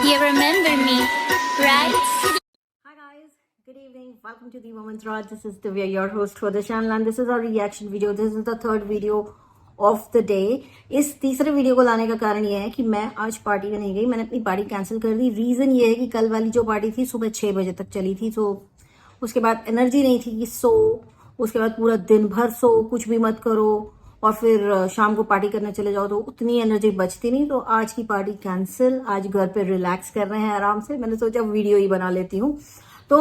You remember me, right? Hi guys, good evening. Welcome to the Women's Rod. This is Divya, your host for the channel, and this is our reaction video. This is the third video of the day. इस तीसरे video को लाने का कारण ये है कि मैं आज पार्टी में नहीं गई. मैंने अपनी पार्टी कैंसिल कर दी. रीजन ये है कि कल वाली जो पार्टी थी सुबह 6 बजे तक चली थी, तो उसके बाद एनर्जी नहीं थी कि सो, उसके बाद पूरा दिन भर सो, कुछ भी मत करो और फिर शाम को पार्टी करने चले जाओ, तो उतनी एनर्जी बचती नहीं. तो आज की पार्टी कैंसिल. आज घर पे रिलैक्स कर रहे हैं आराम से. मैंने सोचा वीडियो ही बना लेती हूँ. तो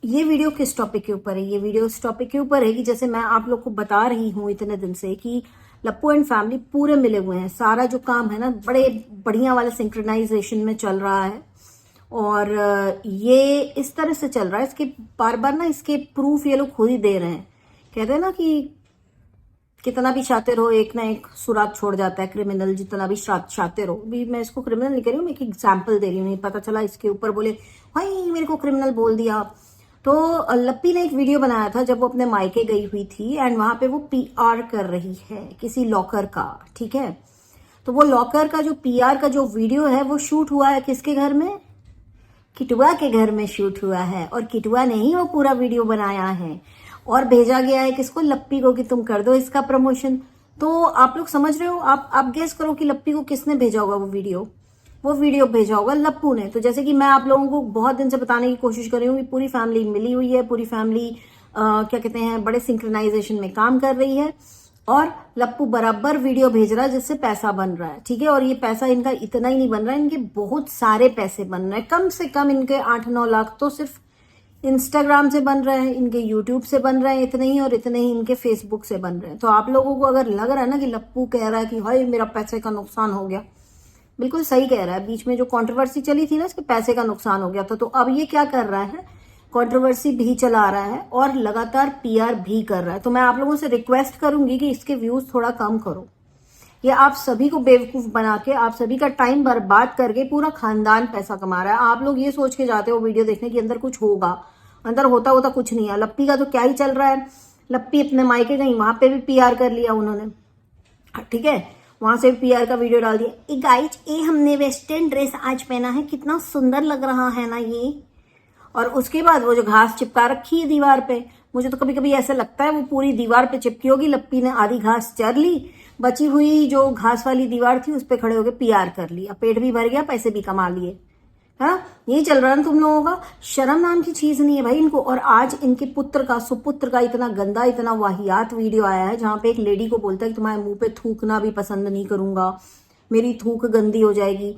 ये वीडियो किस टॉपिक के ऊपर है? ये वीडियो इस टॉपिक के ऊपर है कि जैसे मैं आप लोग को बता रही हूँ इतने दिन से कि लप्पू एंड फैमिली पूरे मिले हुए हैं. सारा जो काम है ना बड़े बढ़िया वाले सिंक्रोनाइजेशन में चल रहा है और ये इस तरह से चल रहा है. इसके बार बार ना इसके प्रूफ ये लोग खुद ही दे रहे हैं. कहते हैं ना कि कितना भी शातिर हो एक ना एक सुराग छोड़ जाता है. क्रिमिनल जितना भी शातिर हो, भी मैं इसको क्रिमिनल नहीं कर रही हूँ, मैं एक एग्जाम्पल दे रही हूँ. पता चला इसके ऊपर बोले भाई मेरे को क्रिमिनल बोल दिया. तो लप्पी ने एक वीडियो बनाया था जब वो अपने मायके गई हुई थी एंड वहां पे वो पीआर कर रही है किसी लॉकर का. ठीक है, तो वो लॉकर का जो पीआर का जो वीडियो है वो शूट हुआ है किसके घर में? किटुआ के घर में शूट हुआ है. और किटुआ ने ही वो पूरा वीडियो बनाया है और भेजा गया है किसको? लप्पी को, कि तुम कर दो इसका प्रमोशन. तो आप लोग समझ रहे हो, आप गेस करो कि लप्पी को किसने भेजा होगा वो वीडियो? वो वीडियो भेजा होगा लप्पू ने. तो जैसे कि मैं आप लोगों को बहुत दिन से बताने की कोशिश कर रही हूँ कि पूरी फैमिली मिली हुई है, पूरी फैमिली क्या कहते हैं बड़े सिंक्रोनाइजेशन में काम कर रही है और लप्पू बराबर वीडियो भेज रहा है जिससे पैसा बन रहा है. ठीक है, और ये पैसा इनका इतना ही नहीं बन रहा है, इनके बहुत सारे पैसे बन रहे हैं. कम से कम इनके 8-9 लाख तो सिर्फ इंस्टाग्राम से बन रहे हैं, इनके यूट्यूब से बन रहे हैं इतने ही, और इतने ही इनके फेसबुक से बन रहे हैं. तो आप लोगों को अगर लग रहा है ना कि लप्पू कह रहा है कि भाई मेरा पैसे का नुकसान हो गया, बिल्कुल सही कह रहा है. बीच में जो कंट्रोवर्सी चली थी ना, इसके पैसे का नुकसान हो गया था. तो अब ये क्या कर रहा है? कंट्रोवर्सी भी चला रहा है और लगातार पीआर भी कर रहा है. तो मैं आप लोगों से रिक्वेस्ट करूंगी कि इसके व्यूज थोड़ा कम करो. ये आप सभी को बेवकूफ बना के, आप सभी का टाइम बर्बाद करके पूरा खानदान पैसा कमा रहा है. आप लोग ये सोच के जाते हो वीडियो देखने के अंदर कुछ होगा, अंदर होता कुछ नहीं है. लप्पी का तो क्या ही चल रहा है. लप्पी अपने मायके गई, वहां पे भी पीआर कर लिया उन्होंने. ठीक है, वहां से भी पीआर का वीडियो डाल दिया. गाइज ये हमने वेस्टर्न ड्रेस आज पहना है, कितना सुंदर लग रहा है ना ये. और उसके बाद वो जो घास चिपका रखी है दीवार पे, मुझे तो कभी कभी ऐसा लगता है वो पूरी दीवार पे चिपकी होगी. लप्पी ने आधी घास चर ली, बची हुई जो घास वाली दीवार थी उस पे खड़े होकर पीआर कर लिया. पेट भी भर गया, पैसे भी कमा लिए. हाँ, यही चल रहा है ना तुम लोगों का. शर्म नाम की चीज नहीं है भाई इनको. और आज इनके पुत्र का, सुपुत्र का इतना गंदा, इतना वाहियात वीडियो आया है जहां पे एक लेडी को बोलता है कि तुम्हारे मुंह पे थूकना भी पसंद नहीं करूंगा, मेरी थूक गंदी हो जाएगी.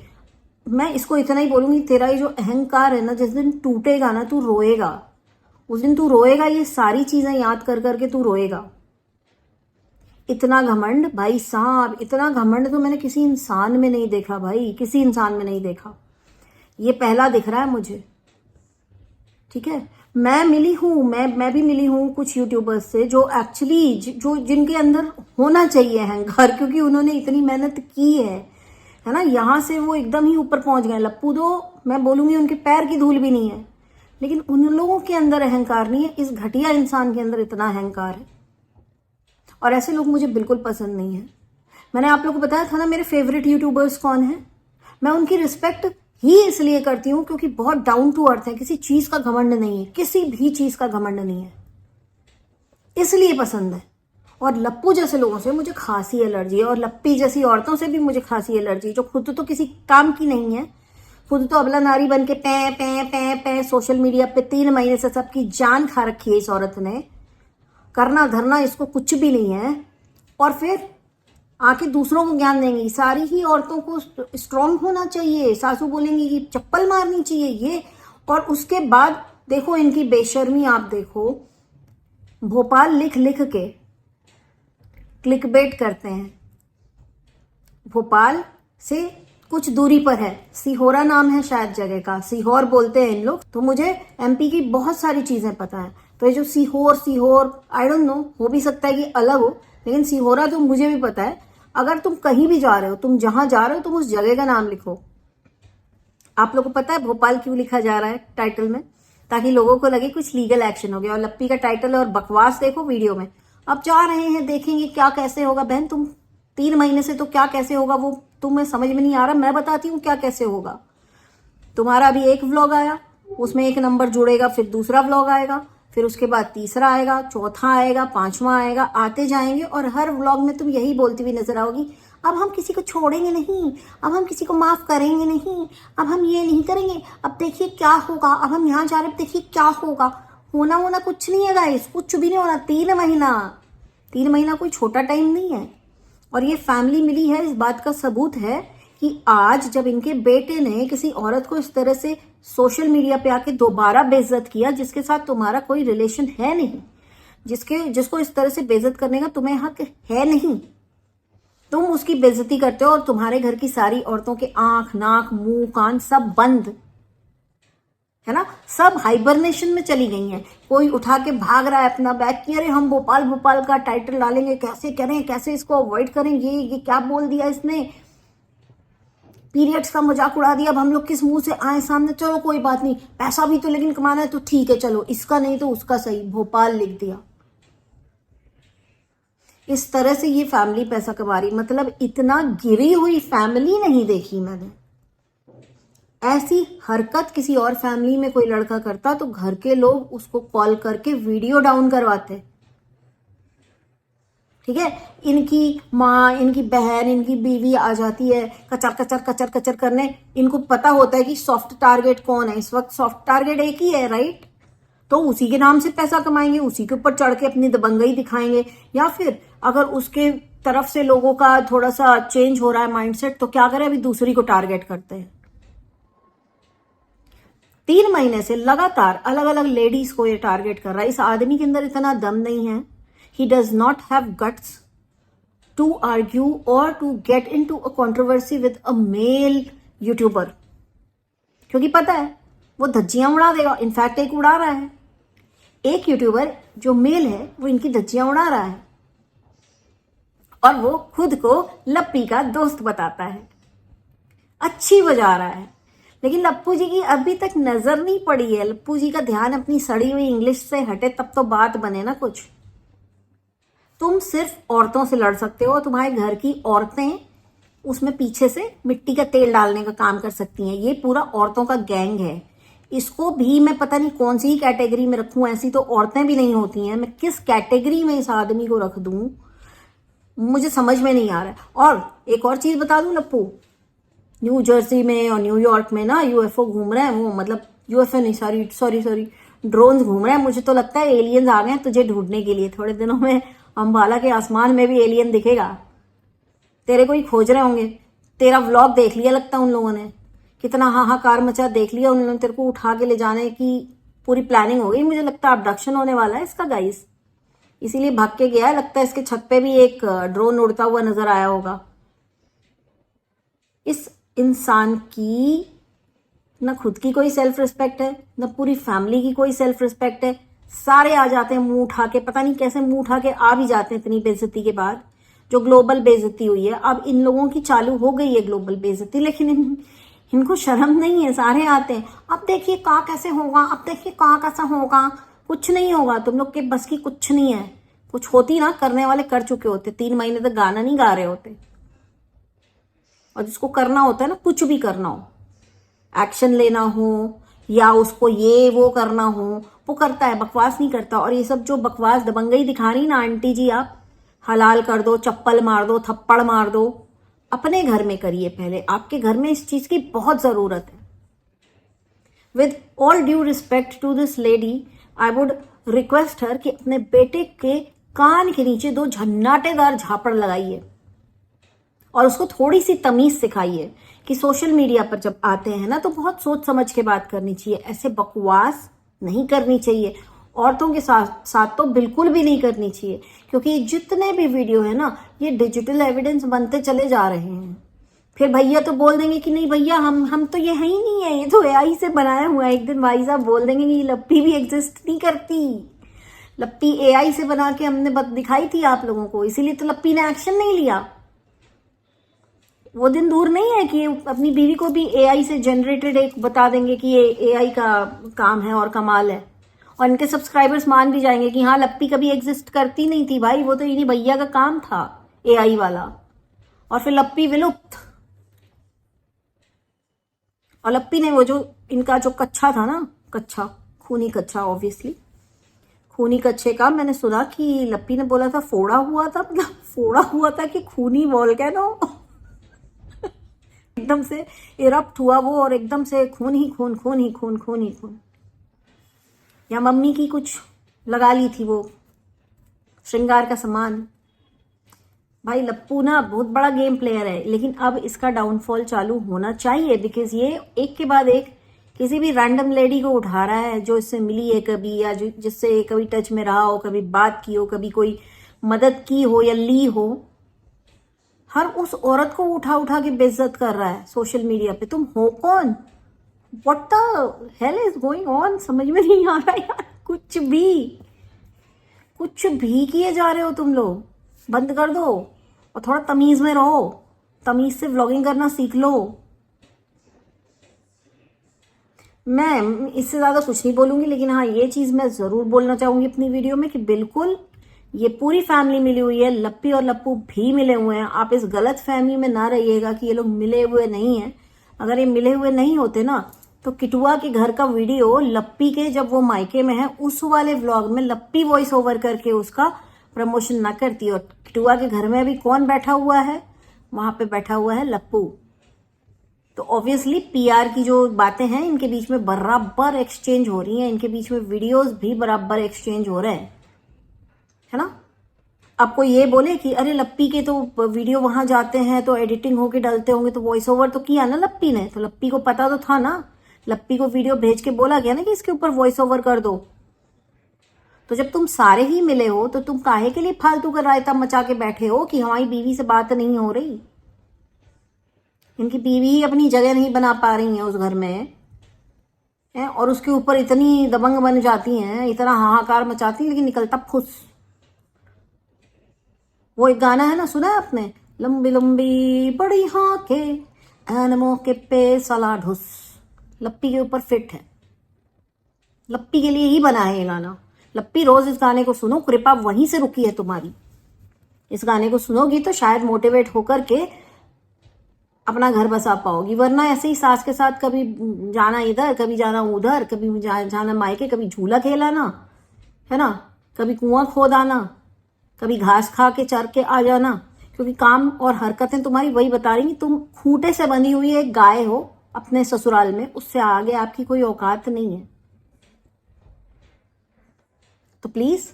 मैं इसको इतना ही बोलूंगी, तेरा ये जो अहंकार है ना, जिस दिन टूटेगा ना तू रोएगा, उस दिन तू रोएगा. ये सारी चीजें याद कर करके तू रोएगा. इतना घमंड भाई साहब, इतना घमंड तो मैंने किसी इंसान में नहीं देखा भाई, किसी इंसान में नहीं देखा. ये पहला दिख रहा है मुझे. ठीक है, मैं मिली हूं, मैं भी मिली हूं कुछ यूट्यूबर्स से जो एक्चुअली जो जिनके अंदर होना चाहिए अहंकार, क्योंकि उन्होंने इतनी मेहनत की है ना. यहां से वो एकदम ही ऊपर पहुंच गए. लप्पू तो मैं बोलूंगी उनके पैर की धूल भी नहीं है, लेकिन उन लोगों के अंदर अहंकार नहीं है. इस घटिया इंसान के अंदर इतना अहंकार है और ऐसे लोग मुझे बिल्कुल पसंद नहीं है. मैंने आप लोगों को बताया था ना मेरे फेवरेट यूट्यूबर्स कौन है. मैं उनकी रिस्पेक्ट ही इसलिए करती हूं क्योंकि बहुत डाउन टू अर्थ है, किसी चीज का घमंड नहीं है, किसी भी चीज का घमंड नहीं है, इसलिए पसंद है. और लप्पू जैसे लोगों से मुझे खासी एलर्जी है, और लप्पी जैसी औरतों से भी मुझे खासी एलर्जी है, जो खुद तो किसी काम की नहीं है, खुद तो अबला नारी बन के पै पै पै पै सोशल मीडिया पे 3 महीने से सबकी जान खा रखी है इस औरत ने. करना धरना इसको कुछ भी नहीं है, और फिर आके दूसरों को ज्ञान देंगी. सारी ही औरतों को स्ट्रांग होना चाहिए, सासू बोलेंगी कि चप्पल मारनी चाहिए ये. और उसके बाद देखो इनकी बेशर्मी, आप देखो भोपाल लिख लिख के क्लिकबेट करते हैं. भोपाल से कुछ दूरी पर है, सीहोरा नाम है शायद जगह का, सीहोर बोलते हैं इन लोग. तो मुझे एमपी की बहुत सारी चीजें पता है. तो ये जो सीहोर आई डोंट नो, हो भी सकता है कि अलग हो, लेकिन सीहोरा तो मुझे भी पता है. अगर तुम कहीं भी जा रहे हो, तुम जहां जा रहे हो, तुम उस जगह का नाम लिखो. आप लोगों को पता है भोपाल क्यों लिखा जा रहा है टाइटल में? ताकि लोगों को लगे कुछ लीगल एक्शन हो गया. और लप्पी का टाइटल और बकवास देखो वीडियो में. अब जा रहे हैं, देखेंगे क्या कैसे होगा. बहन तुम 3 महीने से तो क्या कैसे होगा वो तुम्हें समझ में नहीं आ रहा. मैं बताती हूँ क्या कैसे होगा. तुम्हारा अभी एक व्लॉग आया, उसमें एक नंबर जुड़ेगा, फिर दूसरा व्लॉग आएगा, फिर उसके बाद तीसरा आएगा, चौथा आएगा, पांचवा आएगा, आते जाएंगे। और हर व्लॉग में तुम यही बोलती हुई नजर आओगी, अब हम किसी को छोड़ेंगे नहीं, अब हम किसी को माफ करेंगे नहीं, अब हम ये नहीं करेंगे, अब देखिए क्या होगा, अब हम यहाँ जा रहे हैं, देखिए क्या होगा। होना कुछ नहीं है गाइस, कुछ भी नहीं होना। 3 महीना कोई छोटा टाइम नहीं है। और ये फैमिली मिली है, इस बात का सबूत है कि आज जब इनके बेटे ने किसी औरत को इस तरह से सोशल मीडिया पे आके दोबारा बेइज्जत किया, जिसके साथ तुम्हारा कोई रिलेशन है नहीं, जिसको इस तरह से बेइज्जत करने का तुम्हें हक है नहीं, तुम उसकी बेइज्जती करते हो। और तुम्हारे घर की सारी औरतों के आंख, नाक, मुंह, कान सब बंद है ना, सब हाइबरनेशन में चली गई हैं। कोई उठा के भाग रहा है अपना बैग कि अरे हम भोपाल का टाइटल डालेंगे, कैसे करें, कैसे इसको अवॉइड करेंगे, ये क्या बोल दिया इसने, पीरियड्स का मजाक उड़ा दिया, अब हम लोग किस मुंह से आए सामने। चलो कोई बात नहीं, पैसा भी तो लेकिन कमाना है, तो ठीक है, चलो इसका नहीं तो उसका सही, भोपाल लिख दिया। इस तरह से ये फैमिली पैसा कमा रही। मतलब इतना गिरी हुई फैमिली नहीं देखी मैंने। ऐसी हरकत किसी और फैमिली में कोई लड़का करता तो घर के लोग उसको कॉल करके वीडियो डाउन करवाते। ठीक है, इनकी माँ, इनकी बहन, इनकी बीवी आ जाती है कचर कचर करने। इनको पता होता है कि सॉफ्ट टारगेट कौन है, इस वक्त सॉफ्ट टारगेट एक ही है, राइट। तो उसी के नाम से पैसा कमाएंगे, उसी के ऊपर चढ़ के अपनी दबंगई दिखाएंगे। या फिर अगर उसके तरफ से लोगों का थोड़ा सा चेंज हो रहा है माइंडसेट, तो क्या करें, अभी दूसरी को टारगेट करते हैं। 3 महीने से लगातार अलग अलग लेडीज को ये टारगेट कर रहा है। इस आदमी के अंदर इतना दम नहीं है, he does not have guts to argue or to get into a controversy with a male YouTuber, क्योंकि पता है वो धज्जियां उड़ा देगा। इनफैक्ट एक उड़ा रहा है, एक यूट्यूबर जो मेल है वो इनकी धज्जियां उड़ा रहा है, और वो खुद को लप्पी का दोस्त बताता है, अच्छी बजा रहा है। लेकिन लप्पू जी की अभी तक नजर नहीं पड़ी है। लप्पू जी का ध्यान अपनी सड़ी हुई इंग्लिश से हटे, तब तो बात बने ना कुछ। तुम सिर्फ औरतों से लड़ सकते हो, तुम्हारे घर की औरतें उसमें पीछे से मिट्टी का तेल डालने का काम कर सकती हैं। ये पूरा औरतों का गैंग है। इसको भी मैं पता नहीं कौन सी कैटेगरी में रखूं, ऐसी तो औरतें भी नहीं होती हैं। मैं किस कैटेगरी में इस आदमी को रख दूं, मुझे समझ में नहीं आ रहा है। और एक और चीज बता दूं, लप्पू न्यू जर्सी में और न्यूयॉर्क में ना यूएफओ घूम रहे हैं, वो मतलब यूएफओ नहीं, सॉरी ड्रोन्स घूम रहे हैं। मुझे तो लगता है एलियंस आ गए हैं तुझे ढूंढने के लिए। थोड़े दिनों में अंबाला के आसमान में भी एलियन दिखेगा, तेरे को ही खोज रहे होंगे। तेरा व्लॉग देख लिया लगता है उन लोगों ने, कितना हाहाकार मचा देख लिया उन्होंने। तेरे को उठा के ले जाने की पूरी प्लानिंग हो गई। मुझे लगता है अबडक्शन होने वाला है इसका गाइस, इसीलिए भाग के गया है। लगता है इसके छत पे भी एक ड्रोन उड़ता हुआ नजर आया होगा। इस इंसान की न खुद की कोई सेल्फ रिस्पेक्ट है, न पूरी फैमिली की कोई सेल्फ रिस्पेक्ट है। सारे आ जाते हैं मुंह उठा के, पता नहीं कैसे मुंह उठा के आ भी जाते हैं इतनी बेइज्जती के बाद। जो ग्लोबल बेइज्जती हुई है, अब इन लोगों की चालू हो गई है ग्लोबल बेइज्जती, लेकिन इनको शर्म नहीं है। सारे आते हैं, अब देखिए कहाँ कैसे होगा, अब देखिए कहाँ कैसा होगा। कुछ नहीं होगा, तुम लोग के बस की कुछ नहीं है। कुछ होती ना, करने वाले कर चुके होते। 3 महीने तक गाना नहीं गा रहे होते। और जिसको करना होता है ना, कुछ भी करना हो, एक्शन लेना हो या उसको ये वो करना हो, वो करता है, बकवास नहीं करता। और ये सब जो बकवास दबंगई दिखा रही ना आंटी जी, आप हलाल कर दो, चप्पल मार दो, थप्पड़ मार दो, अपने घर में करिए पहले। आपके घर में इस चीज की बहुत जरूरत है। With all due respect to this lady, I would request her कि अपने बेटे के कान के नीचे 2 झन्नाटेदार झापड़ लगाइए और उसको थोड़ी सी तमीज सिखाइए कि सोशल मीडिया पर जब आते हैं ना, तो बहुत सोच समझ के बात करनी चाहिए। ऐसे बकवास नहीं करनी चाहिए। औरतों के साथ तो बिल्कुल भी नहीं करनी चाहिए, क्योंकि जितने भी वीडियो है ना, ये डिजिटल एविडेंस बनते चले जा रहे हैं। फिर भैया तो बोल देंगे कि नहीं भैया, हम तो ये है ही नहीं है, ये तो एआई से बनाया हुआ है। एक दिन भाई साहब बोल देंगे कि लप्पी भी एग्जिस्ट नहीं करती, लप्पी एआई से बना के हमने दिखाई थी आप लोगों को, इसीलिए तो लप्पी ने एक्शन नहीं लिया। वो दिन दूर नहीं है कि अपनी बीवी को भी एआई से जनरेटेड एक बता देंगे कि ये एआई का काम है और कमाल है, और इनके सब्सक्राइबर्स मान भी जाएंगे कि हाँ, लप्पी कभी एग्जिस्ट करती नहीं थी भाई, वो तो इन्हीं भैया का काम था एआई वाला। और फिर लप्पी विलुप्त। और लप्पी ने वो जो इनका जो कच्छा था ना, कच्छा खूनी कच्छा, ऑब्वियसली खूनी कच्छे का मैंने सुना कि लप्पी ने बोला था फोड़ा हुआ था, मतलब फोड़ा हुआ था कि खूनी वोल्केनो एकदम से इरप्ट हुआ वो और एकदम से खून ही खून, खून ही खून, खून ही खून। या मम्मी की कुछ लगा ली थी वो श्रृंगार का सामान। भाई लप्पू ना बहुत बड़ा गेम प्लेयर है, लेकिन अब इसका डाउनफॉल चालू होना चाहिए, बिकॉज ये एक के बाद एक किसी भी रैंडम लेडी को उठा रहा है जो इससे मिली है कभी, या जो जिससे कभी टच में रहा हो, कभी बात की हो, कभी कोई मदद की हो या ली हो। हर उस औरत को उठा उठा के बेइज्जत कर रहा है सोशल मीडिया पे। तुम हो कौन? What the hell is going on? समझ में नहीं आ रहा यार। कुछ भी किए जा रहे हो तुम लोग। बंद कर दो और थोड़ा तमीज में रहो। तमीज से व्लॉगिंग करना सीख लो। मैं इससे ज्यादा कुछ नहीं बोलूंगी, लेकिन हाँ ये चीज मैं जरूर बोलना चाहूंगी अपनी वीडियो में कि बिल्कुल ये पूरी फैमिली मिली हुई है, लप्पी और लप्पू भी मिले हुए हैं। आप इस गलत फहमी में ना रहिएगा कि ये लोग मिले हुए नहीं है। अगर ये मिले हुए नहीं होते ना तो किटुआ के घर का वीडियो लप्पी के जब वो मायके में है उस वाले व्लॉग में लप्पी वॉइस ओवर करके उसका प्रमोशन ना करती। और किटुआ के घर में अभी कौन बैठा हुआ है? वहां पे बैठा हुआ है लप्पू। तो ऑब्वियसली पीआर की जो बातें हैं इनके बीच में बराबर एक्सचेंज हो रही हैं, इनके बीच में वीडियोस भी बराबर एक्सचेंज हो रहे हैं, है ना। आपको ये बोले कि अरे लप्पी के तो वीडियो वहां जाते हैं तो एडिटिंग होके डलते होंगे, तो वॉइस ओवर तो किया ना लप्पी ने, तो लप्पी को पता तो था ना। लप्पी को वीडियो भेज के बोला गया ना कि इसके ऊपर वॉइस ओवर कर दो। तो जब तुम सारे ही मिले हो तो तुम काहे के लिए फालतू का रायता मचा के बैठे हो कि हमारी बीवी से बात नहीं हो रही? इनकी बीवी ही अपनी जगह नहीं बना पा रही है उस घर में है, और उसके ऊपर इतनी दबंग बन जाती हैं, इतना हाहाकार मचाती हैं, लेकिन निकलता फुस। वो एक गाना है ना, सुना है आपने? लंबी लंबी बड़ी हाके एनमो के पे सला ढुस। लप्पी के ऊपर फिट है, लप्पी के लिए ही बना है ये गाना। लप्पी रोज इस गाने को सुनो, कृपा वहीं से रुकी है तुम्हारी। इस गाने को सुनोगी तो शायद मोटिवेट होकर के अपना घर बसा पाओगी, वरना ऐसे ही सास के साथ कभी जाना इधर, कभी जाना उधर, कभी जाना मायके, कभी झूला खेलाना, है ना, कभी कुआं खोद आना, कभी घास खा के चर के आ जाना। क्योंकि काम और हरकतें तुम्हारी वही बता रही, तुम खूंटे से बंधी हुई एक गाय हो अपने ससुराल में, उससे आगे आपकी कोई औकात नहीं है। तो प्लीज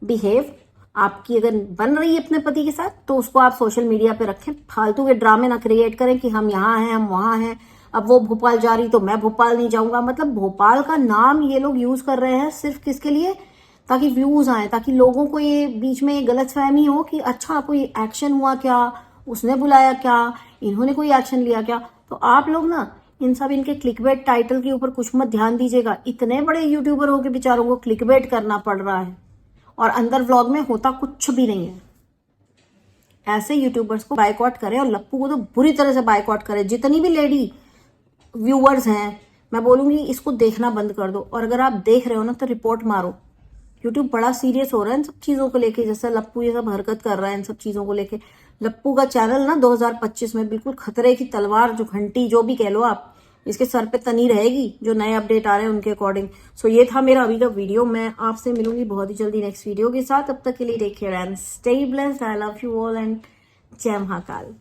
बिहेव। आपकी अगर बन रही है अपने पति के साथ तो उसको आप सोशल मीडिया पे रखें। फालतू के ड्रामे ना क्रिएट करें कि हम यहाँ हैं, हम वहां हैं, अब वो भोपाल जा रही तो मैं भोपाल नहीं जाऊंगा। मतलब भोपाल का नाम ये लोग यूज कर रहे हैं सिर्फ किसके लिए? ताकि व्यूज आए, ताकि लोगों को ये बीच में गलतफहमी हो कि अच्छा कोई एक्शन हुआ क्या, उसने बुलाया क्या, इन्होंने कोई एक्शन लिया क्या। तो आप लोग ना इन सब इनके क्लिकबेट टाइटल के ऊपर कुछ मत ध्यान दीजिएगा। इतने बड़े यूट्यूबर होके बेचारों को क्लिकबेट करना पड़ रहा है और अंदर व्लॉग में होता कुछ भी नहीं है। ऐसे यूट्यूबर्स को बायकॉट करें, और लप्पू को तो बुरी तरह से बायकॉट करें। जितनी भी लेडी व्यूअर्स हैं मैं बोलूंगी इसको देखना बंद कर दो, और अगर आप देख रहे हो ना तो रिपोर्ट मारो। यूट्यूब बड़ा सीरियस हो रहा है इन सब चीजों को लेके, जैसे लप्पू ये सब हरकत कर रहा है इन सब चीजों को लेके। लप्पू का चैनल ना 2025 में बिल्कुल खतरे की तलवार, जो घंटी जो भी कह लो आप, इसके सर पे तनी रहेगी जो नए अपडेट आ रहे हैं उनके अकॉर्डिंग। सो ये था मेरा अभी का वीडियो। मैं आपसे मिलूंगी बहुत ही जल्दी नेक्स्ट वीडियो के साथ। तब तक के लिए take care and stay blessed. I love you all and जय महाकाल।